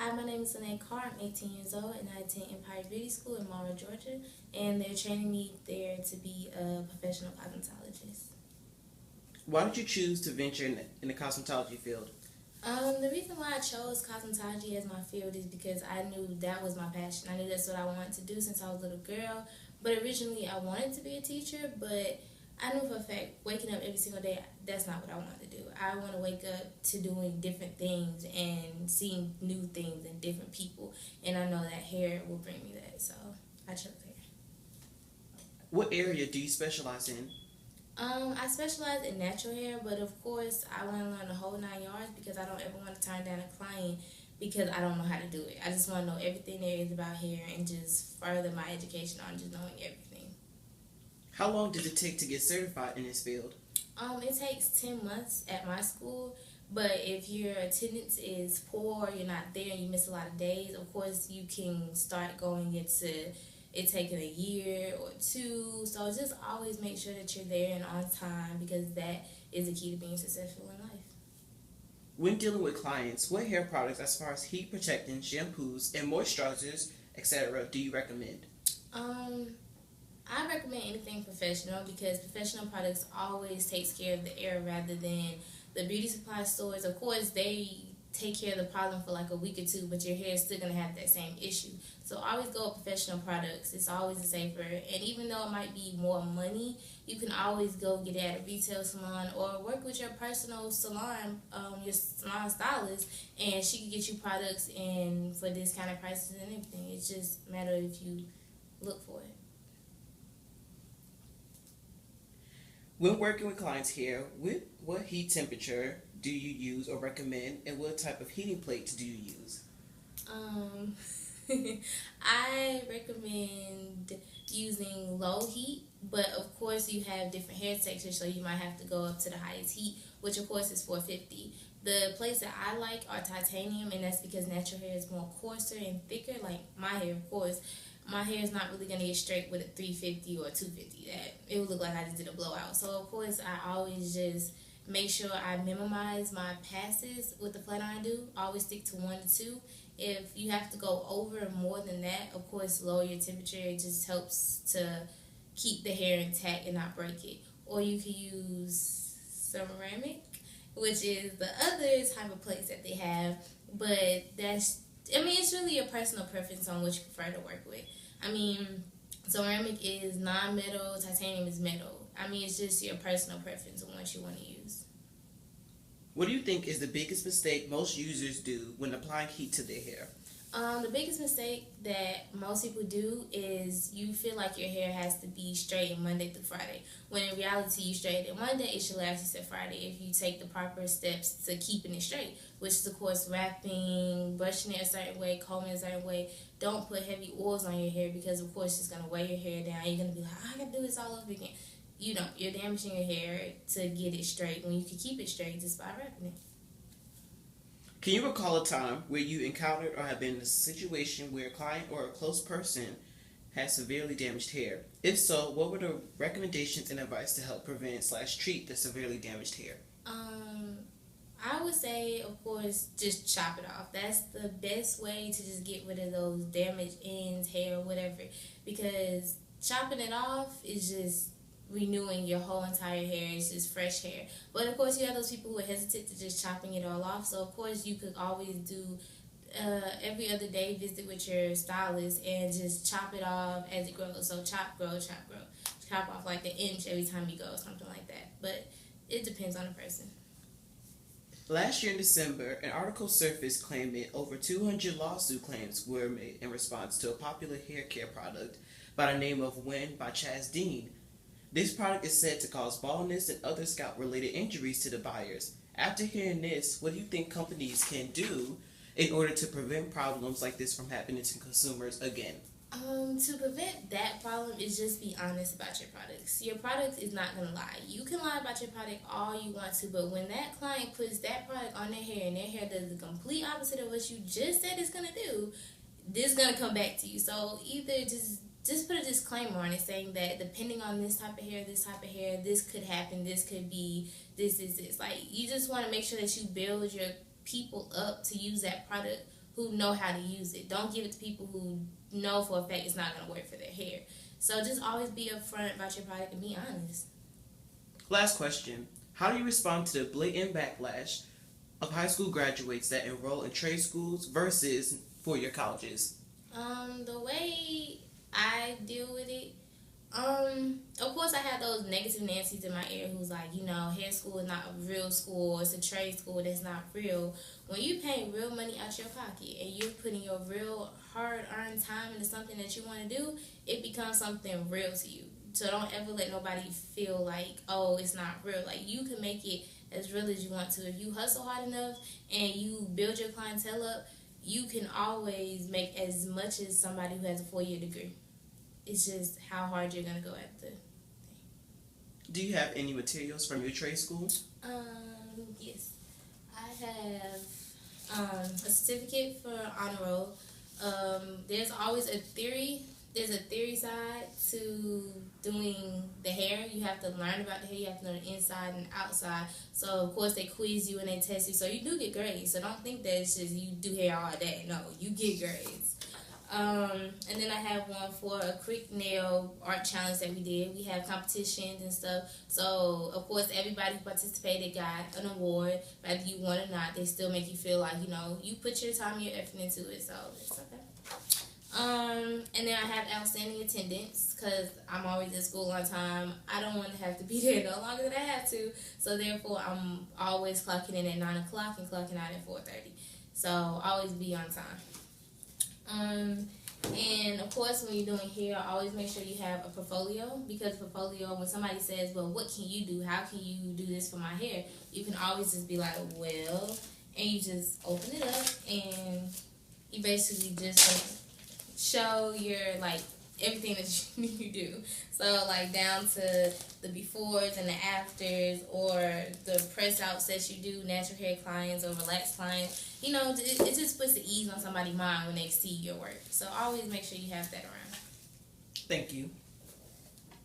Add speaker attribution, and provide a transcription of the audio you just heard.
Speaker 1: Hi, my name is Lene Carr. I'm 18 years old and I attend Empire Beauty School in Monroe, Georgia. And they're training me there to be a professional cosmetologist.
Speaker 2: Why did you choose to venture in the cosmetology field?
Speaker 1: The reason why I chose cosmetology as my field is because I knew that was my passion. I knew that's what I wanted to do since I was a little girl. But originally I wanted to be a teacher, but I knew for a fact waking up every single day, that's not what I wanted to do. I want to wake up to doing different things and seeing new things and different people. And I know that hair will bring me that, so I chose hair.
Speaker 2: What area do you specialize in?
Speaker 1: I specialize in natural hair, but of course I want to learn the whole 9 yards because I don't ever want to turn down a client because I don't know how to do it. I just want to know everything there is about hair and just further my education on just knowing everything.
Speaker 2: How long did it take to get certified in this field?
Speaker 1: It takes 10 months at my school, but if your attendance is poor, you're not there, and you miss a lot of days, of course you can start going into it taking a year or two. So just always make sure that you're there and on time because that is the key to being successful in life.
Speaker 2: When dealing with clients, what hair products as far as heat protecting, shampoos, and moisturizers, etc. do you recommend?
Speaker 1: Um, I recommend anything professional because professional products always takes care of the air rather than the beauty supply stores. Of course, they take care of the problem for like a week or two, but your hair is still gonna have that same issue. So always go with professional products. It's always safer, and even though it might be more money, you can always go get it at a retail salon or work with your personal salon, your salon stylist, and she can get you products and for discounted prices and everything. It's just a matter if you look for it.
Speaker 2: When working with clients here, what heat temperature do you use or recommend, and what type of heating plates do you use?
Speaker 1: Um, I recommend using low heat, but of course you have different hair textures, so you might have to go up to the highest heat, which of course is 450. The plates that I like are titanium, and that's because natural hair is more coarser and thicker, like my hair, of course. My hair is not really gonna get straight with a 350 or 250. That it would look like I just did a blowout. So of course I always just make sure I minimize my passes with the plait I do. I always stick to 1 to 2. If you have to go over more than that, of course lower your temperature. It just helps to keep the hair intact and not break it. Or you can use ceramic, which is the other type of plates that they have. But it's really a personal preference on what you prefer to work with. I mean, ceramic is non-metal, titanium is metal. It's just your personal preference on what you want to use.
Speaker 2: What do you think is the biggest mistake most users do when applying heat to their hair?
Speaker 1: The biggest mistake that most people do is you feel like your hair has to be straightened Monday through Friday. When in reality, you straighten it Monday, it should last you till Friday if you take the proper steps to keeping it straight, which is, of course, wrapping, brushing it a certain way, combing it a certain way. Don't put heavy oils on your hair because, of course, it's going to weigh your hair down. You're going to be like, I got to do this all over again. You know, you're damaging your hair to get it straight when you can keep it straight just by wrapping it.
Speaker 2: Can you recall a time where you encountered or have been in a situation where a client or a close person had severely damaged hair? If so, what were the recommendations and advice to help prevent/treat the severely damaged hair?
Speaker 1: I would say, of course, just chop it off. That's the best way to just get rid of those damaged ends, hair, whatever. Because chopping it off is just renewing your whole entire hair. It's just fresh hair. But of course, you have those people who are hesitant to just chopping it all off. So of course, you could always do every other day visit with your stylist and just chop it off as it grows. So chop, grow, chop, grow. Chop off like an inch every time you go, something like that. But it depends on the person.
Speaker 2: Last year in December, an article surfaced claiming over 200 lawsuit claims were made in response to a popular hair care product by the name of Win by Chaz Dean. This product is said to cause baldness and other scalp-related injuries to the buyers. After hearing this, what do you think companies can do in order to prevent problems like this from happening to consumers again?
Speaker 1: To prevent that problem is just be honest about your products. Your product is not going to lie. You can lie about your product all you want to, but when that client puts that product on their hair and their hair does the complete opposite of what you just said it's going to do, this is going to come back to you. So either just put a disclaimer on it saying that depending on this type of hair, this could happen, this could be, this is this. Like, you just want to make sure that you build your people up to use that product who know how to use it. Don't give it to people who know for a fact it's not going to work for their hair. So just always be upfront about your product and be honest.
Speaker 2: Last question. How do you respond to the blatant backlash of high school graduates that enroll in trade schools versus four-year colleges?
Speaker 1: The way I deal with it, of course I have those negative Nancy's in my ear who's like, hair school is not a real school, it's a trade school that's not real. When you pay real money out your pocket and you're putting your real hard-earned time into something that you want to do, it becomes something real to you. So don't ever let nobody feel like, oh, it's not real. Like, you can make it as real as you want to. If you hustle hard enough and you build your clientele up, you can always make as much as somebody who has a 4-year degree. It's just how hard you're going to go at the thing.
Speaker 2: Do you have any materials from your trade school?
Speaker 1: Yes. I have a certificate for honor roll. There's always a theory. There's a theory side to doing the hair. You have to learn about the hair. You have to know the inside and outside. So, of course, they quiz you and they test you. So, you do get grades. So, don't think that it's just you do hair all day. No, you get grades. And then I have one for a quick nail art challenge that we did. We have competitions and stuff. So, of course, everybody who participated got an award. Whether you won or not, they still make you feel like, you put your time and your effort into it. So, it's okay. And then I have outstanding attendance because I'm always at school on time. I don't want to have to be there no longer than I have to. So, therefore, I'm always clocking in at 9 o'clock and clocking out at 4:30. So, always be on time. And, of course, when you're doing hair, always make sure you have a portfolio because portfolio, when somebody says, well, what can you do? How can you do this for my hair? You can always just be like, well, and you just open it up and you basically just show your, everything that you do. So, down to the befores and the afters or the press outs that you do, natural hair clients or relaxed clients. It just puts the ease on somebody's mind when they see your work. So, always make sure you have that around.
Speaker 2: Thank you.